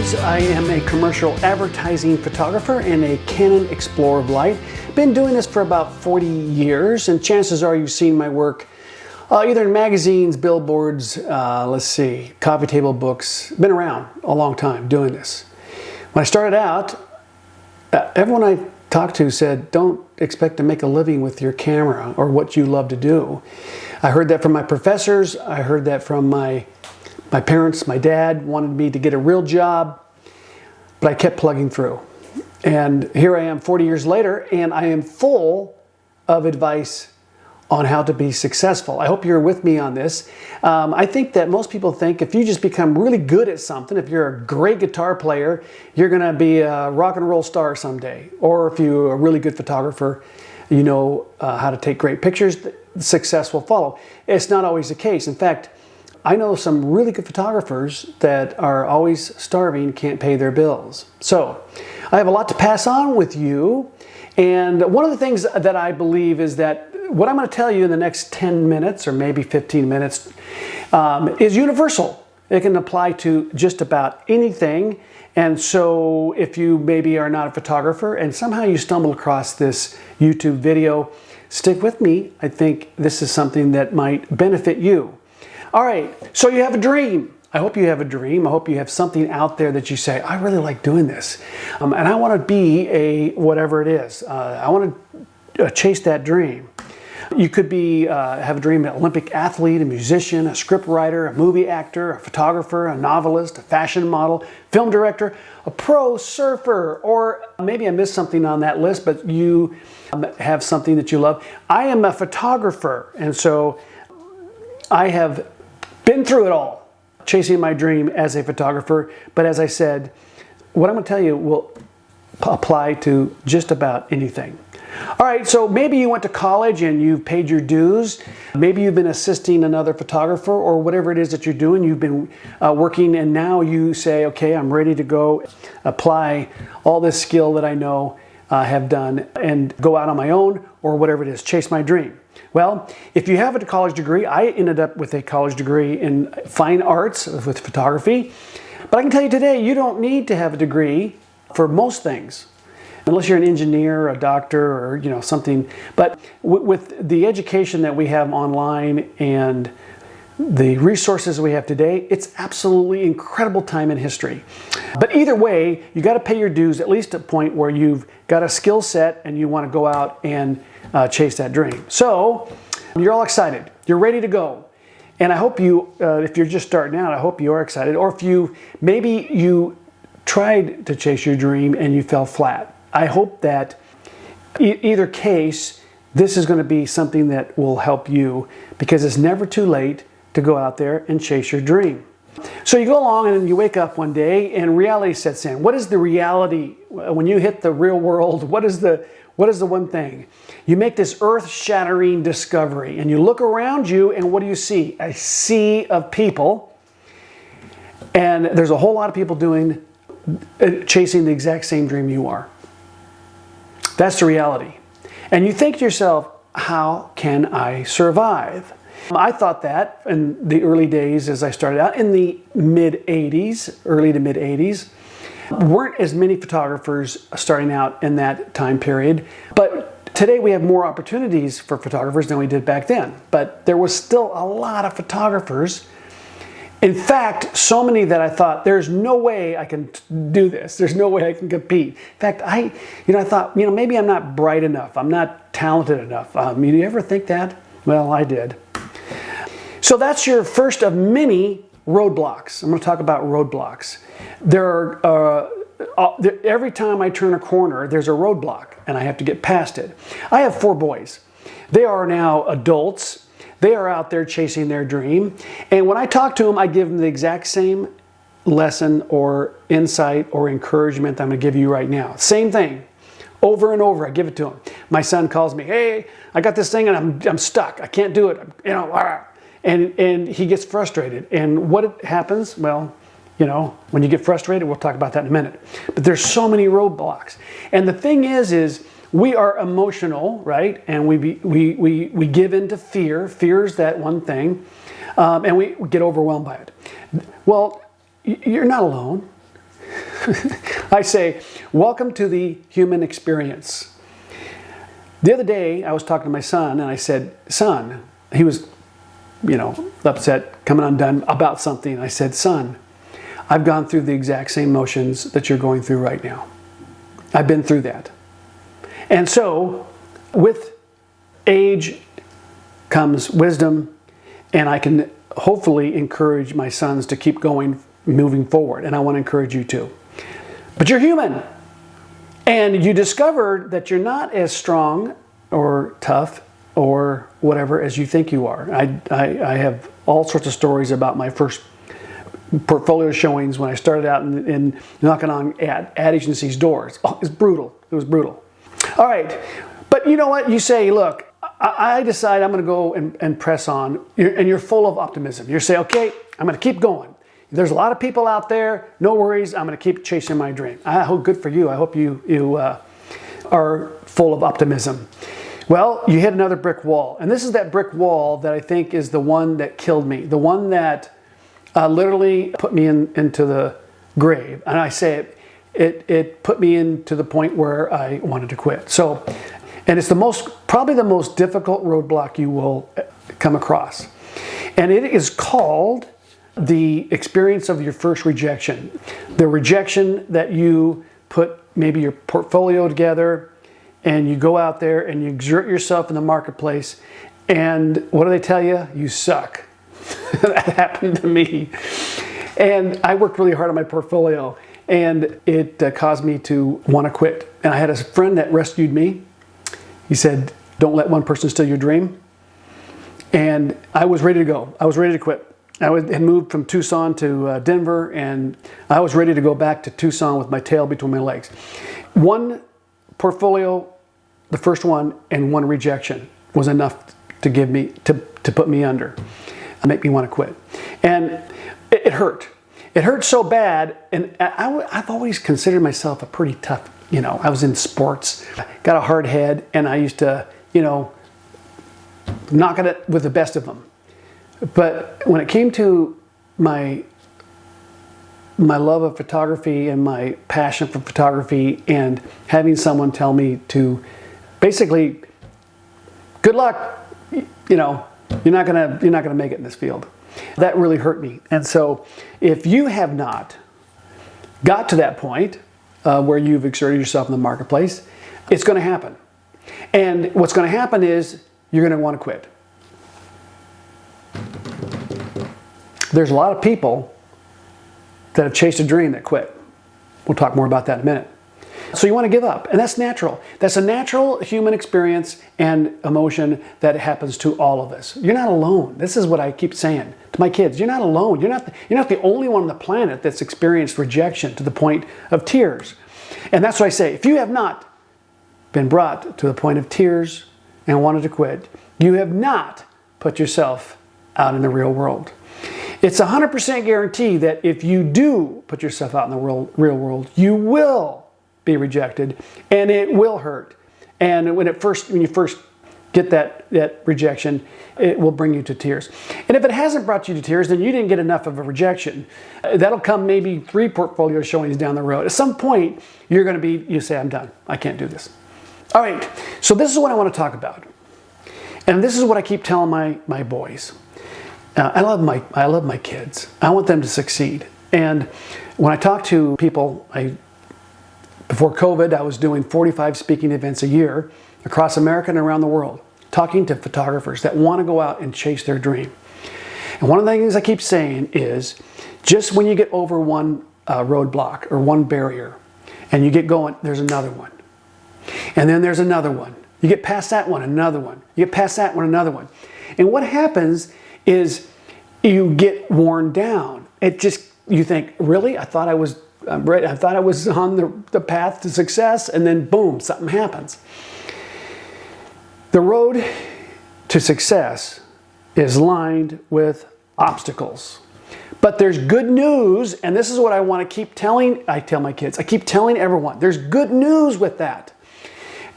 Jones. I am a commercial advertising photographer and a Canon Explorer of Light. Been doing this for about 40 years, and chances are you've seen my work either in magazines, billboards, coffee table books. Been around a long time doing this. When I started out, everyone I talked to said, don't expect to make a living with your camera or what you love to do. I heard that from my professors. I heard that from my parents. My dad wanted me to get a real job, but I kept plugging through. And here I am 40 years later, and I am full of advice on how to be successful. I hope you're with me on this. I think that most people think if you just become really good at something, if you're a great guitar player, you're gonna be a rock and roll star someday. Or if you're a really good photographer, you know how to take great pictures, success will follow. It's not always the case. In fact, I know some really good photographers that are always starving, can't pay their bills. So I have a lot to pass on with you. And one of the things that I believe is that what I'm going to tell you in the next 10 minutes or maybe 15 minutes is universal. It can apply to just about anything. And so if you maybe are not a photographer and somehow you stumble across this YouTube video, stick with me. I think this is something that might benefit you. All right, so you have a dream. I hope you have a dream. I hope you have something out there that you say, I really like doing this. And I want to be a whatever it is. I want to chase that dream. You could be have a dream, an Olympic athlete, a musician, a script writer, a movie actor, a photographer, a novelist, a fashion model, film director, a pro surfer, or maybe I missed something on that list, but you have something that you love. I am a photographer, and so I have been through it all, chasing my dream as a photographer. But as I said, what I'm going to tell you will apply to just about anything. All right, so maybe you went to college and you've paid your dues. Maybe you've been assisting another photographer or whatever it is that you're doing. You've been working, and now you say, okay, I'm ready to go apply all this skill that I know have done and go out on my own or whatever it is, chase my dream. Well, if you have a college degree, I ended up with a college degree in fine arts with photography. But I can tell you today, you don't need to have a degree for most things, unless you're an engineer, a doctor, or something. But with the education that we have online and the resources we have today, it's absolutely incredible time in history. But either way, you got to pay your dues at least at a point where you've got a skill set and you want to go out and chase that dream. So you're all excited. You're ready to go. And I hope you, if you're just starting out, I hope you are excited. Or if maybe you tried to chase your dream and you fell flat. I hope that either case, this is going to be something that will help you, because it's never too late to go out there and chase your dream. So you go along and you wake up one day and reality sets in. What is the reality when you hit the real world? What is the one thing? You make this earth-shattering discovery and you look around you, and what do you see? A sea of people. And there's a whole lot of people chasing the exact same dream you are. That's the reality. And you think to yourself, how can I survive? I thought that in the early days as I started out in the mid-'80s, early to mid-'80s. Weren't as many photographers starting out in that time period. But today we have more opportunities for photographers than we did back then. But there was still a lot of photographers. In fact, so many that I thought, there's no way I can do this. There's no way I can compete. In fact, I thought, maybe I'm not bright enough. I'm not talented enough. Do you ever think that? Well, I did. So that's your first of many roadblocks. I'm going to talk about roadblocks. Every time I turn a corner, there's a roadblock, and I have to get past it. I have 4 boys. They are now adults. They are out there chasing their dream. And when I talk to them, I give them the exact same lesson or insight or encouragement that I'm going to give you right now. Same thing. Over and over, I give it to them. My son calls me, hey, I got this thing and I'm stuck. I can't do it. And he gets frustrated. And what happens? Well, when you get frustrated, we'll talk about that in a minute. But there's so many roadblocks. And the thing is we are emotional, right? And we give into fear. Fear is that one thing. And we get overwhelmed by it. Well, you're not alone. I say, welcome to the human experience. The other day, I was talking to my son, and I said, son, he was, upset, coming undone about something. I said, son, I've gone through the exact same motions that you're going through right now. I've been through that. And so, with age comes wisdom, and I can hopefully encourage my sons to keep going, moving forward. And I want to encourage you too. But you're human. And you discover that you're not as strong or tough or whatever as you think you are. I have all sorts of stories about my first portfolio showings when I started out in knocking on ad agencies' doors. Oh, it's brutal. It was brutal. All right. But you know what? You say, look, I decide I'm going to go and press on, and you're full of optimism. You say, okay, I'm going to keep going. There's a lot of people out there. No worries. I'm going to keep chasing my dream. I hope good for you. I hope you are full of optimism. Well, you hit another brick wall. And this is that brick wall that I think is the one that killed me. The one that literally put me into the grave. And I say it put me into the point where I wanted to quit. So, and it's probably the most difficult roadblock you will come across. And it is called the experience of your first rejection. The rejection that you put maybe your portfolio together and you go out there and you exert yourself in the marketplace, and what do they tell you? You suck. That happened to me. And I worked really hard on my portfolio, and it caused me to want to quit. And I had a friend that rescued me. He said, don't let one person steal your dream. And I was ready to go. I was ready to quit. I had moved from Tucson to Denver, and I was ready to go back to Tucson with my tail between my legs. One portfolio, the first one, and one rejection was enough to put me under and make me want to quit. And it hurt. It hurt so bad, and I've always considered myself a pretty tough, I was in sports, got a hard head, and I used to, knock at it with the best of them. But when it came to my love of photography and my passion for photography, and having someone tell me to basically, good luck, you're not gonna make it in this field. That really hurt me. And so if you have not got to that point where you've exerted yourself in the marketplace, it's going to happen. And what's going to happen is you're going to want to quit. There's a lot of people that have chased a dream that quit. We'll talk more about that in a minute. So you want to give up, and that's natural. That's a natural human experience and emotion that happens to all of us. You're not alone. This is what I keep saying to my kids. You're not alone. You're not the only one on the planet that's experienced rejection to the point of tears. And that's what I say. If you have not been brought to the point of tears and wanted to quit, you have not put yourself out in the real world. It's 100% guarantee that if you do put yourself out in the real world, you will be rejected, and it will hurt. And when you first get that rejection, it will bring you to tears. And if it hasn't brought you to tears, then you didn't get enough of a rejection. That'll come maybe 3 portfolio showings down the road. At some point, you say, I'm done. I can't do this. All right, so this is what I want to talk about. And this is what I keep telling my boys. I love my kids. I want them to succeed. And when I talk to people, before COVID, I was doing 45 speaking events a year across America and around the world, talking to photographers that want to go out and chase their dream. And one of the things I keep saying is, just when you get over one roadblock or one barrier and you get going, there's another one. And then there's another one. You get past that one, another one. You get past that one, another one. And what happens is you get worn down. You think, really? I thought I was on the path to success, and then boom, something happens. The road to success is lined with obstacles. But there's good news, and this is what I want to keep telling. I tell my kids, I keep telling everyone, there's good news with that.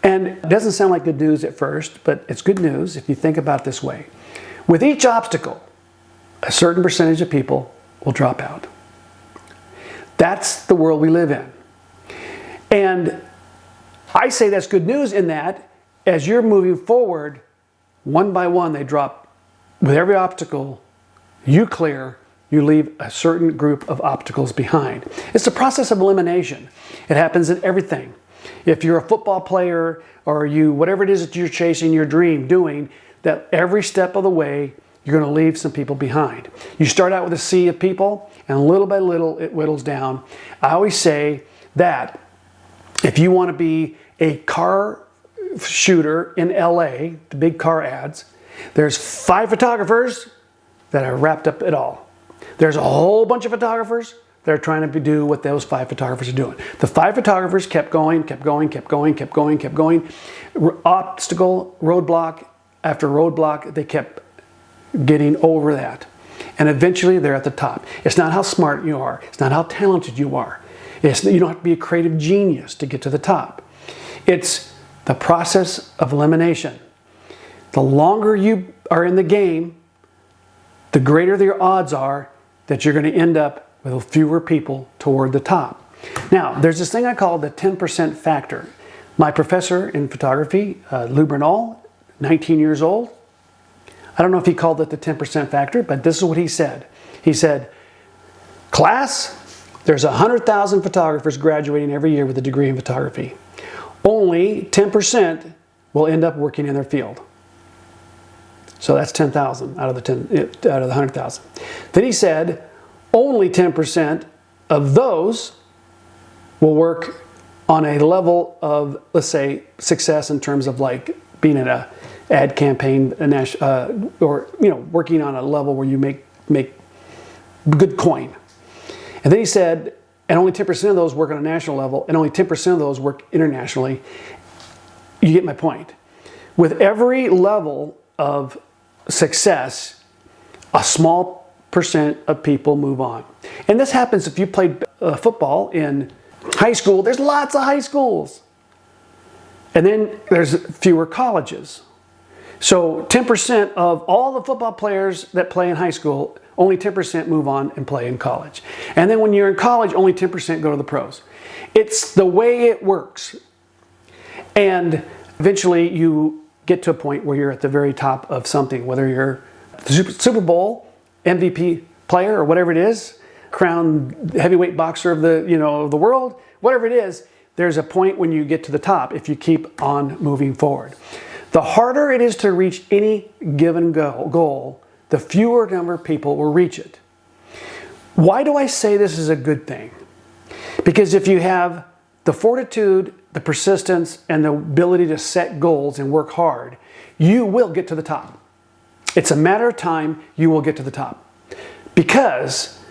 And it doesn't sound like good news at first, but it's good news if you think about it this way. With each obstacle, a certain percentage of people will drop out. That's the world we live in. And I say that's good news in that as you're moving forward, one by one they drop. With every obstacle you clear, you leave a certain group of obstacles behind. It's the process of elimination. It happens in everything. If you're a football player or whatever it is that you're chasing your dream doing, that every step of the way you're going to leave some people behind. You start out with a sea of people, and little by little it whittles down. I always say that if you want to be a car shooter in LA, the big car ads, there's 5 photographers that are wrapped up it all. There's a whole bunch of photographers that are trying to do what those 5 photographers are doing. The 5 photographers kept going, kept going, kept going, kept going, kept going. Obstacle, roadblock after roadblock, they kept getting over that. And eventually they're at the top. It's not how smart you are. It's not how talented you are. You don't have to be a creative genius to get to the top. It's the process of elimination. The longer you are in the game, the greater your odds are that you're going to end up with fewer people toward the top. Now, there's this thing I call the 10% factor. My professor in photography, Lou Bernal, 19 years old, I don't know if he called it the 10% factor, but this is what he said. He said, class, there's 100,000 photographers graduating every year with a degree in photography. Only 10% will end up working in their field. So that's 10,000 out of the 100,000. Then he said, only 10% of those will work on a level of, let's say, success in terms of like being in a ad campaign, or working on a level where you make good coin. And then he said, and only 10% of those work on a national level, and only 10% of those work internationally. You get my point. With every level of success, a small percent of people move on. And this happens if you played football in high school. There's lots of high schools. And then there's fewer colleges. So 10% of all the football players that play in high school, only 10% move on and play in college. And then when you're in college, only 10% go to the pros. It's the way it works. And eventually you get to a point where you're at the very top of something, whether you're the Super Bowl MVP player or whatever it is, crowned heavyweight boxer of the world, whatever it is, there's a point when you get to the top if you keep on moving forward. The harder it is to reach any given goal, the fewer number of people will reach it. Why do I say this is a good thing? Because if you have the fortitude, the persistence, and the ability to set goals and work hard, you will get to the top. It's a matter of time, you will get to the top. Because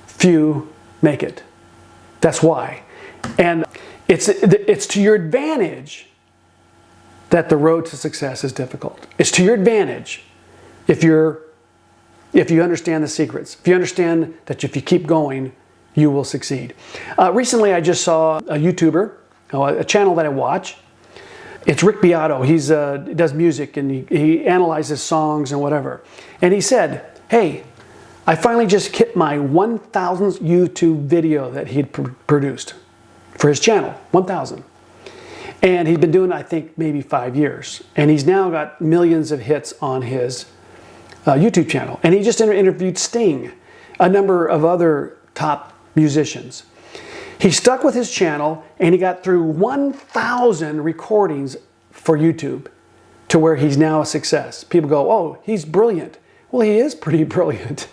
few make it. That's why. And it's to your advantage that the road to success is difficult. It's to your advantage if you understand the secrets. If you understand that if you keep going, you will succeed. Recently, I just saw a YouTuber, a channel that I watch. It's Rick Beato. He does music and he analyzes songs and whatever. And he said, hey, I finally just hit my 1,000th YouTube video that he'd produced for his channel, 1,000. And he'd been doing it, I think, maybe 5 years. And he's now got millions of hits on his YouTube channel. And he just interviewed Sting, a number of other top musicians. He stuck with his channel and he got through 1,000 recordings for YouTube to where he's now a success. People go, oh, he's brilliant. Well, he is pretty brilliant.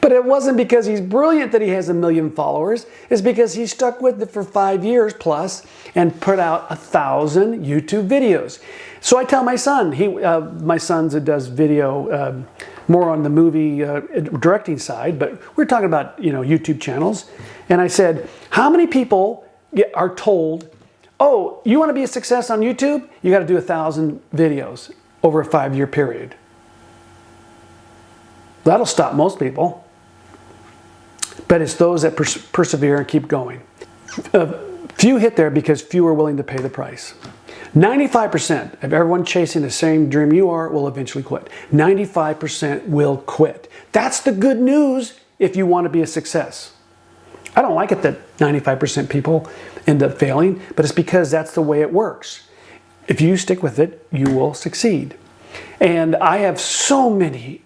But it wasn't because he's brilliant that he has 1 million followers. It's because he stuck with it for 5 years plus and put out 1,000 YouTube videos. So I tell my son, my son does video more on the movie directing side, but we're talking about YouTube channels. And I said, how many people are told, oh, you want to be a success on YouTube? You got to do 1,000 videos over a 5-year period. That'll stop most people. But it's those that persevere and keep going. Few hit there because few are willing to pay the price. 95% of everyone chasing the same dream you are will eventually quit. 95% will quit. That's the good news if you want to be a success. I don't like it that 95% people end up failing, but it's because that's the way it works. If you stick with it, you will succeed. And I have so many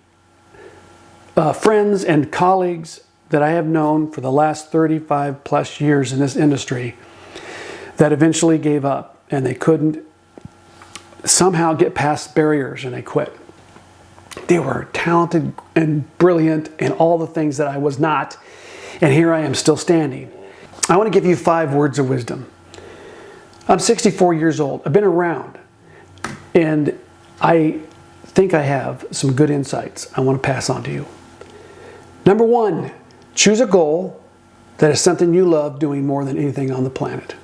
friends and colleagues that I have known for the last 35 plus years in this industry that eventually gave up and they couldn't somehow get past barriers and they quit. They were talented and brilliant and all the things that I was not, and here I am still standing. I want to give you 5 words of wisdom. I'm 64 years old. I've been around, and I think I have some good insights I want to pass on to you. Number 1, choose a goal that is something you love doing more than anything on the planet.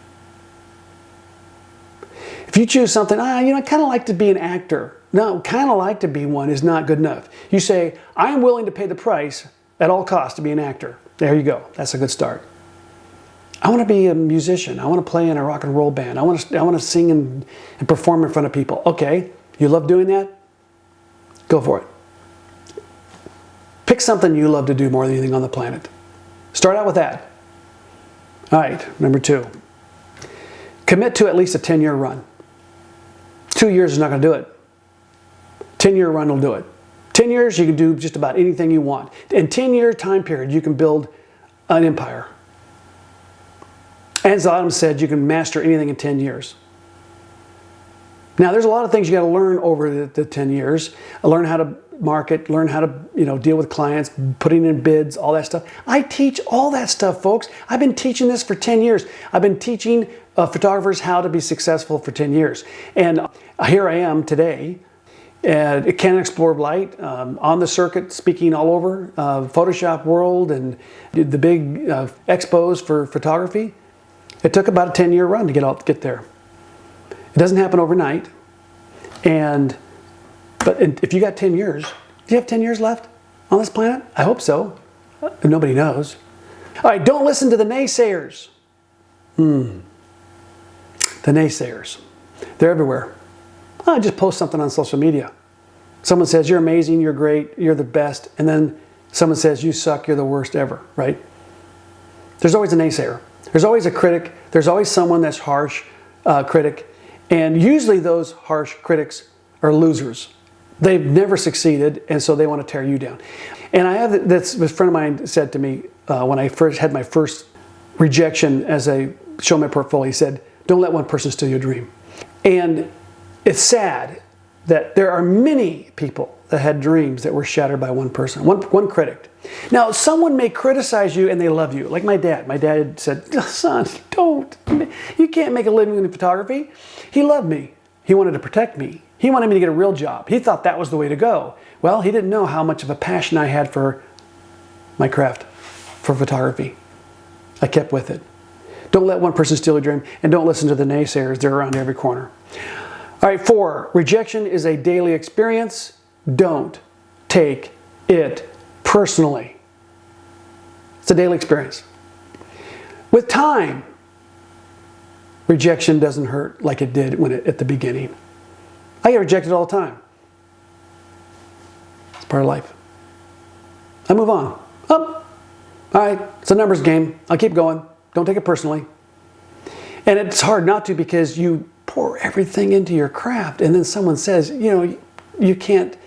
If you choose something, I kind of like to be an actor. No, kind of like to be one is not good enough. You say, I am willing to pay the price at all costs to be an actor. There you go. That's a good start. I want to be a musician. I want to play in a rock and roll band. I want to sing and perform in front of people. Okay, you love doing that? Go for it. Pick something you love to do more than anything on the planet. Start out with that. All right, number 2. Commit to at least a 10-year run. 2 years is not going to do it. 10-year run will do it. 10 years, you can do just about anything you want. In 10-year time period, you can build an empire. As Adam said, you can master anything in 10 years. Now, there's a lot of things you got to learn over the 10 years. Learn how to market, learn how to deal with clients, putting in bids, all that stuff. I teach all that stuff, folks. I've been teaching this for 10 years. I've been teaching photographers how to be successful for 10 years. And here I am today at Canon Explorer of Light, on the circuit, speaking all over Photoshop world and the big expos for photography. It took about a 10-year run to get there. It doesn't happen overnight. But if you got 10 years, do you have 10 years left on this planet? I hope so. Nobody knows. All right, don't listen to the naysayers. The naysayers. They're everywhere. Just post something on social media. Someone says, you're amazing, you're great, you're the best. And then someone says, you suck, you're the worst ever, right? There's always a naysayer. There's always a critic. There's always someone that's harsh critic. And usually those harsh critics are losers. They've never succeeded, and so they want to tear you down. And I have this friend of mine said to me when I first had my first rejection as I showed my portfolio, he said, don't let one person steal your dream. And it's sad that there are many people that had dreams that were shattered by one person, one critic. Now, someone may criticize you and they love you. Like my dad. My dad said, son, don't. You can't make a living in photography. He loved me. He wanted to protect me. He wanted me to get a real job. He thought that was the way to go. Well, he didn't know how much of a passion I had for my craft, for photography. I kept with it. Don't let one person steal your dream, and don't listen to the naysayers. They're around every corner. All right, 4, rejection is a daily experience. Don't take it personally. It's a daily experience. With time, rejection doesn't hurt like it did at the beginning. I get rejected all the time. It's part of life. I move on. All right, it's a numbers game. I'll keep going. Don't take it personally. And it's hard not to, because you pour everything into your craft and then someone says, you can't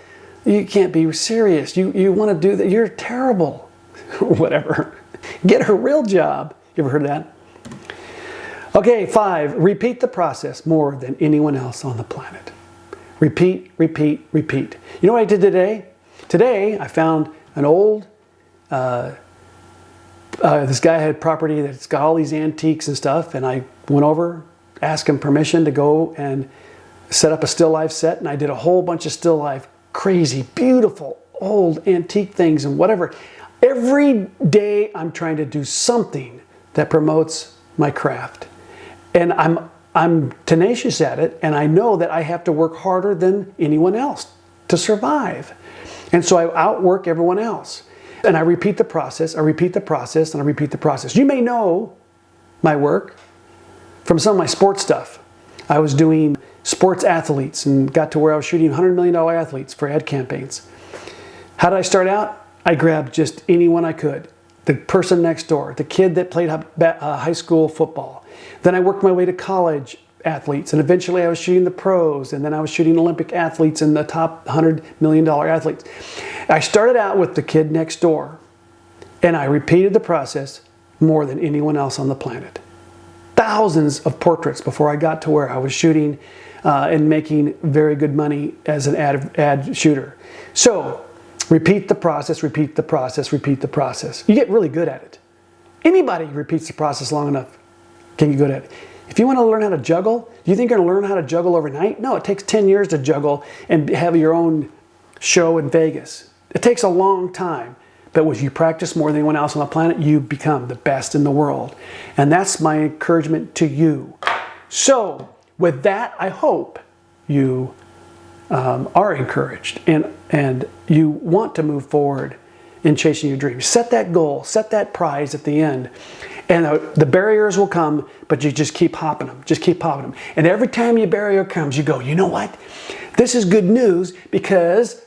be serious. You want to do that. You're terrible. Whatever. Get a real job. You ever heard that? Okay, 5, repeat the process more than anyone else on the planet. Repeat, repeat, repeat. You know what I did today? Today, I found an old, this guy had property that's got all these antiques and stuff, and I went over, asked him permission to go and set up a still life set, and I did a whole bunch of still life, crazy, beautiful, old antique things and whatever. Every day I'm trying to do something that promotes my craft. And I'm tenacious at it, and I know that I have to work harder than anyone else to survive. And so I outwork everyone else. And I repeat the process, I repeat the process, and I repeat the process. You may know my work from some of my sports stuff. I was doing sports athletes and got to where I was shooting $100 million athletes for ad campaigns. How did I start out? I grabbed just anyone I could. the person next door, the kid that played high school football. Then I worked my way to college athletes, and eventually I was shooting the pros, and then I was shooting Olympic athletes and the top $100 million athletes. I started out with the kid next door, and I repeated the process more than anyone else on the planet. Thousands of portraits before I got to where I was shooting and making very good money as an ad shooter. So repeat the process, repeat the process, repeat the process. You get really good at it. Anybody who repeats the process long enough can get good at it. If you want to learn how to juggle, do you think you're going to learn how to juggle overnight? No, it takes 10 years to juggle and have your own show in Vegas. It takes a long time. But as you practice more than anyone else on the planet, you become the best in the world. And that's my encouragement to you. So with that, I hope you are encouraged and you want to move forward in chasing your dreams. Set that goal, set that prize at the end. And the barriers will come, but you just keep hopping them, just keep hopping them. And every time your barrier comes, you go, you know what? This is good news because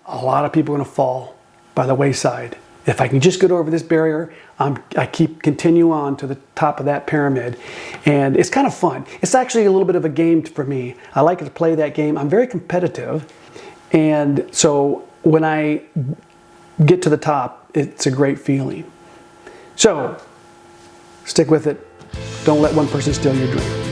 a lot of people are going to fall by the wayside. If I can just get over this barrier, I continue on to the top of that pyramid. And it's kind of fun. It's actually a little bit of a game for me. I like to play that game. I'm very competitive. And so when I get to the top, it's a great feeling. So stick with it. Don't let one person steal your dream.